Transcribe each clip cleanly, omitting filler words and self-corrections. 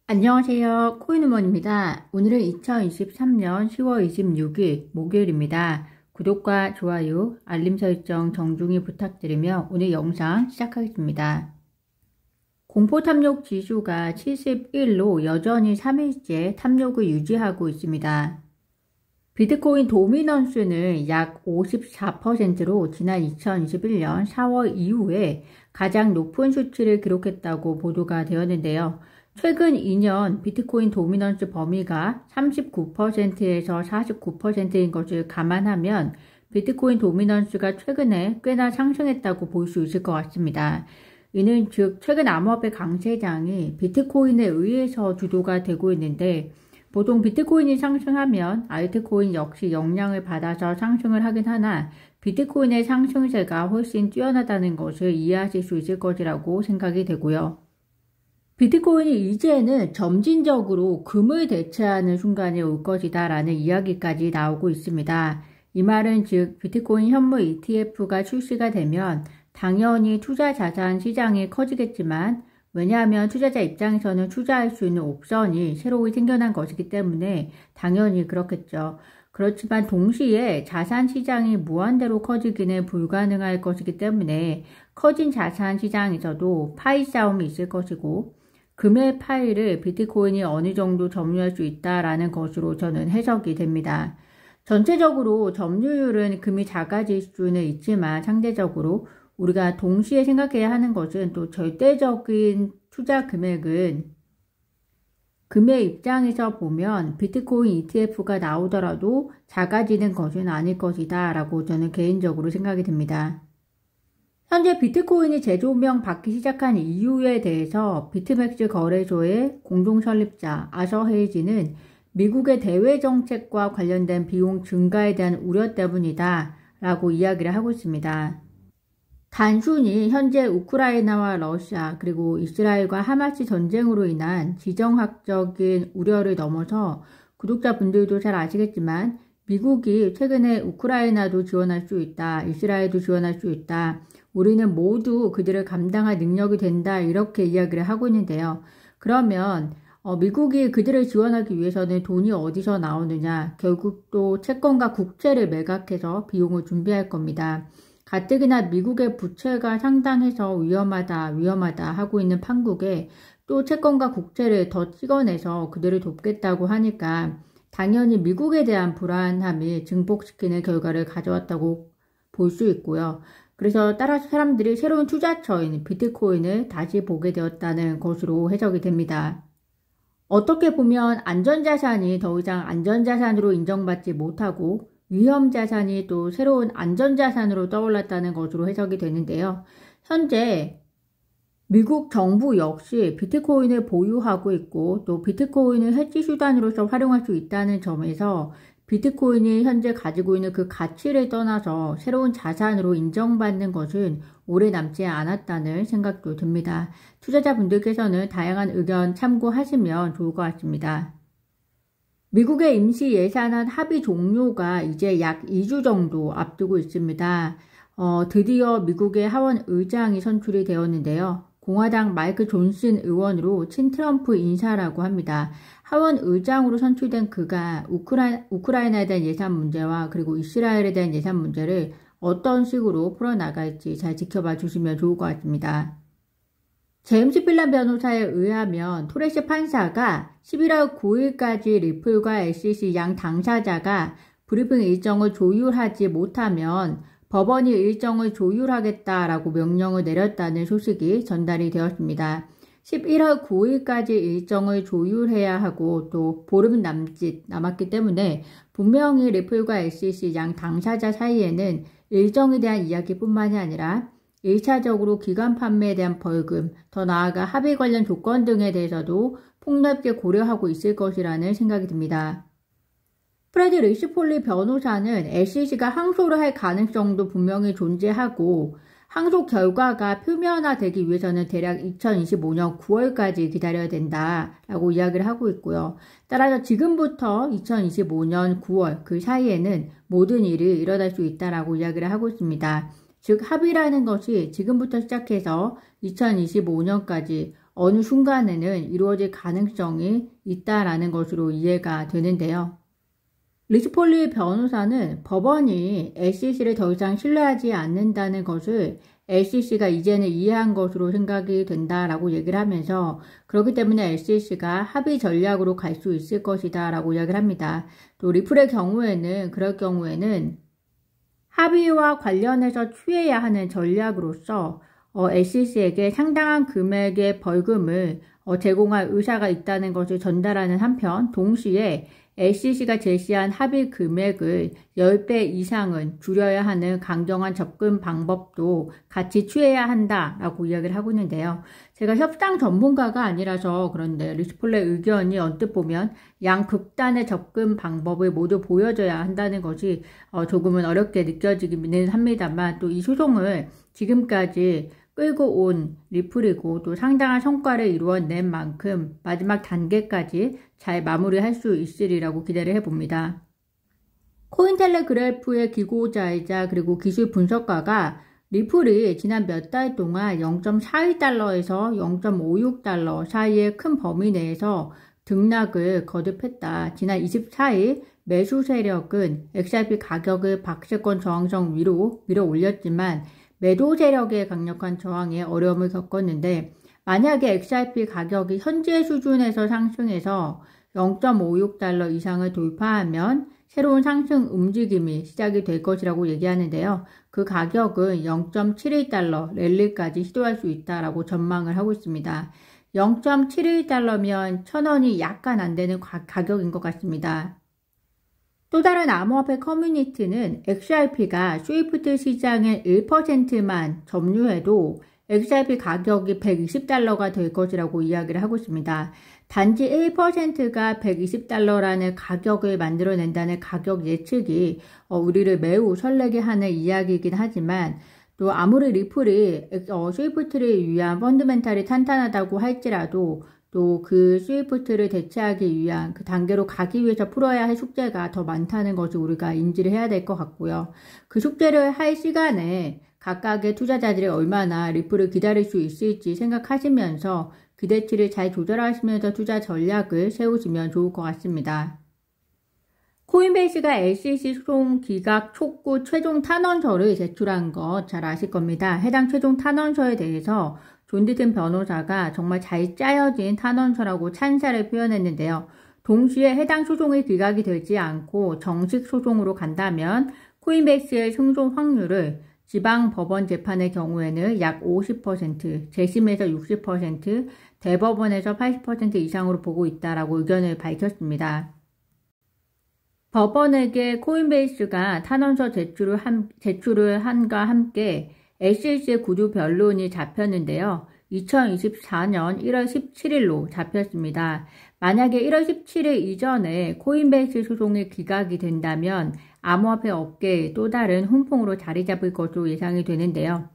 안녕하세요. 코인우먼입니다. 오늘은 2023년 10월 26일 목요일입니다. 구독과 좋아요, 알림 설정 정중히 부탁드리며 오늘 영상 시작하겠습니다. 공포탐욕 지수가 71로 여전히 3일째 탐욕을 유지하고 있습니다. 비트코인 도미넌스는 약 54%로 지난 2021년 4월 이후에 가장 높은 수치를 기록했다고 보도가 되었는데요. 최근 2년 비트코인 도미넌스 범위가 39%에서 49%인 것을 감안하면 비트코인 도미넌스가 최근에 꽤나 상승했다고 볼 수 있을 것 같습니다. 이는 즉 최근 암호화폐 강세장이 비트코인에 의해서 주도가 되고 있는데 보통 비트코인이 상승하면 알트코인 역시 영향을 받아서 상승을 하긴 하나 비트코인의 상승세가 훨씬 뛰어나다는 것을 이해하실 수 있을 것이라고 생각이 되고요. 비트코인이 이제는 점진적으로 금을 대체하는 순간이 올 것이다 라는 이야기까지 나오고 있습니다. 이 말은 즉 비트코인 현물 ETF가 출시가 되면 당연히 투자 자산 시장이 커지겠지만 왜냐하면 투자자 입장에서는 투자할 수 있는 옵션이 새로 생겨난 것이기 때문에 당연히 그렇겠죠. 그렇지만 동시에 자산 시장이 무한대로 커지기는 불가능할 것이기 때문에 커진 자산 시장에서도 파이 싸움이 있을 것이고 금의 파이를 비트코인이 어느 정도 점유할 수 있다라는 것으로 저는 해석이 됩니다. 전체적으로 점유율은 금이 작아질 수는 있지만 상대적으로 우리가 동시에 생각해야 하는 것은 또 절대적인 투자 금액은 금의 입장에서 보면 비트코인 ETF가 나오더라도 작아지는 것은 아닐 것이다 라고 저는 개인적으로 생각이 듭니다. 현재 비트코인이 재조명 받기 시작한 이유에 대해서 비트맥스 거래소의 공동 설립자 아셔 헤이지는 미국의 대외 정책과 관련된 비용 증가에 대한 우려 때문이다 라고 이야기를 하고 있습니다. 단순히 현재 우크라이나와 러시아 그리고 이스라엘과 하마스 전쟁으로 인한 지정학적인 우려를 넘어서 구독자분들도 잘 아시겠지만 미국이 최근에 우크라이나도 지원할 수 있다, 이스라엘도 지원할 수 있다, 우리는 모두 그들을 감당할 능력이 된다 이렇게 이야기를 하고 있는데요. 그러면 미국이 그들을 지원하기 위해서는 돈이 어디서 나오느냐, 결국 또 채권과 국채를 매각해서 비용을 준비할 겁니다. 가뜩이나 미국의 부채가 상당해서 위험하다 하고 있는 판국에 또 채권과 국채를 더 찍어내서 그들을 돕겠다고 하니까 당연히 미국에 대한 불안함이 증폭시키는 결과를 가져왔다고 볼 수 있고요. 그래서 따라서 사람들이 새로운 투자처인 비트코인을 다시 보게 되었다는 것으로 해석이 됩니다. 어떻게 보면 안전자산이 더 이상 안전자산으로 인정받지 못하고 위험자산이 또 새로운 안전자산으로 떠올랐다는 것으로 해석이 되는데요. 현재 미국 정부 역시 비트코인을 보유하고 있고 또 비트코인을 해지 수단으로서 활용할 수 있다는 점에서 비트코인이 현재 가지고 있는 그 가치를 떠나서 새로운 자산으로 인정받는 것은 오래 남지 않았다는 생각도 듭니다. 투자자분들께서는 다양한 의견 참고하시면 좋을 것 같습니다. 미국의 임시 예산안 합의 종료가 이제 약 2주 정도 앞두고 있습니다. 드디어 미국의 하원 의장이 선출이 되었는데요. 공화당 마이크 존슨 의원으로 친트럼프 인사라고 합니다. 하원 의장으로 선출된 그가 우크라이나에 대한 예산 문제와 그리고 이스라엘에 대한 예산 문제를 어떤 식으로 풀어나갈지 잘 지켜봐 주시면 좋을 것 같습니다. 제임스 필란 변호사에 의하면 토레스 판사가 11월 9일까지 리플과 SEC 양 당사자가 브리핑 일정을 조율하지 못하면 법원이 일정을 조율하겠다라고 명령을 내렸다는 소식이 전달이 되었습니다. 11월 9일까지 일정을 조율해야 하고 또 보름 남았기 때문에 분명히 리플과 SEC 양 당사자 사이에는 일정에 대한 이야기뿐만이 아니라 1차적으로 기간 판매에 대한 벌금, 더 나아가 합의 관련 조건 등에 대해서도 폭넓게 고려하고 있을 것이라는 생각이 듭니다. 프레드 리시폴리 변호사는 SEC가 항소를 할 가능성도 분명히 존재하고 항소 결과가 표면화되기 위해서는 대략 2025년 9월까지 기다려야 된다라고 이야기를 하고 있고요. 따라서 지금부터 2025년 9월 그 사이에는 모든 일이 일어날 수 있다라고 이야기를 하고 있습니다. 즉 합의라는 것이 지금부터 시작해서 2025년까지 어느 순간에는 이루어질 가능성이 있다라는 것으로 이해가 되는데요. 리치폴리 변호사는 법원이 SEC를 더 이상 신뢰하지 않는다는 것을 SEC가 이제는 이해한 것으로 생각이 된다라고 얘기를 하면서 그렇기 때문에 SEC가 합의 전략으로 갈 수 있을 것이다 라고 이야기를 합니다. 또 리플의 경우에는 그럴 경우에는 합의와 관련해서 취해야 하는 전략으로서 SEC에게 상당한 금액의 벌금을 제공할 의사가 있다는 것을 전달하는 한편 동시에 SEC가 제시한 합의 금액을 10배 이상은 줄여야 하는 강경한 접근 방법도 같이 취해야 한다라고 이야기를 하고 있는데요. 제가 협상 전문가가 아니라서 그런데 리치폴의 의견이 언뜻 보면 양 극단의 접근 방법을 모두 보여줘야 한다는 것이 조금은 어렵게 느껴지기는 합니다만 또 이 소송을 지금까지 끌고 온 리플이고 또 상당한 성과를 이루어낸 만큼 마지막 단계까지 잘 마무리할 수 있으리라고 기대를 해봅니다. 코인텔레그래프의 기고자이자 그리고 기술 분석가가 리플이 지난 몇 달 동안 0.41달러에서 0.56달러 사이의 큰 범위 내에서 등락을 거듭했다. 지난 24일 매수 세력은 XRP 가격을 박스권 저항선 위로 밀어 올렸지만 매도 세력의 강력한 저항에 어려움을 겪었는데 만약에 XRP 가격이 현재 수준에서 상승해서 0.56달러 이상을 돌파하면 새로운 상승 움직임이 시작이 될 것이라고 얘기하는데요. 그 가격은 0.71달러 랠리까지 시도할 수 있다라고 전망을 하고 있습니다. 0.71달러면 1,000원이 약간 안 되는 가격인 것 같습니다. 또 다른 암호화폐 커뮤니티는 XRP가 스위프트 시장의 1%만 점유해도 XRP 가격이 120달러가 될 것이라고 이야기를 하고 있습니다. 단지 1%가 120달러라는 가격을 만들어낸다는 가격 예측이 우리를 매우 설레게 하는 이야기이긴 하지만 또 아무리 리플이 스위프트를 위한 펀드멘탈이 탄탄하다고 할지라도 또 그 스위프트를 대체하기 위한 그 단계로 가기 위해서 풀어야 할 숙제가 더 많다는 것을 우리가 인지를 해야 될 것 같고요. 그 숙제를 할 시간에 각각의 투자자들이 얼마나 리플을 기다릴 수 있을지 생각하시면서 기대치를 잘 조절하시면서 투자 전략을 세우시면 좋을 것 같습니다. 코인베이스가 SEC 소송 기각 촉구 최종 탄원서를 제출한 것 잘 아실 겁니다. 해당 최종 탄원서에 대해서 존 디튼 변호사가 정말 잘 짜여진 탄원서라고 찬사를 표현했는데요. 동시에 해당 소송이 기각이 되지 않고 정식 소송으로 간다면 코인베이스의 승소 확률을 지방 법원 재판의 경우에는 약 50%, 재심에서 60%, 대법원에서 80% 이상으로 보고 있다라고 의견을 밝혔습니다. 법원에게 코인베이스가 탄원서 제출을 한과 함께 SEC의 구두 변론이 잡혔는데요. 2024년 1월 17일로 잡혔습니다. 만약에 1월 17일 이전에 코인베이스 소송이 기각이 된다면 암호화폐 업계의 또 다른 훈풍으로 자리 잡을 것으로 예상이 되는데요.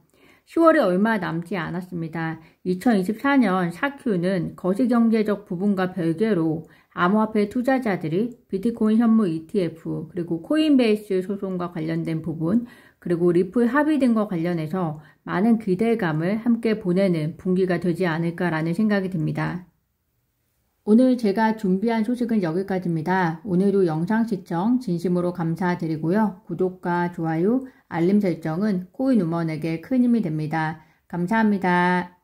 10월이 얼마 남지 않았습니다. 2024년 4Q는 거시경제적 부분과 별개로 암호화폐 투자자들이 비트코인 현물 ETF 그리고 코인베이스 소송과 관련된 부분 그리고 리플 합의 등과 관련해서 많은 기대감을 함께 보내는 분기가 되지 않을까라는 생각이 듭니다. 오늘 제가 준비한 소식은 여기까지입니다. 오늘도 영상 시청 진심으로 감사드리고요. 구독과 좋아요, 알림 설정은 코인우먼에게 큰 힘이 됩니다. 감사합니다.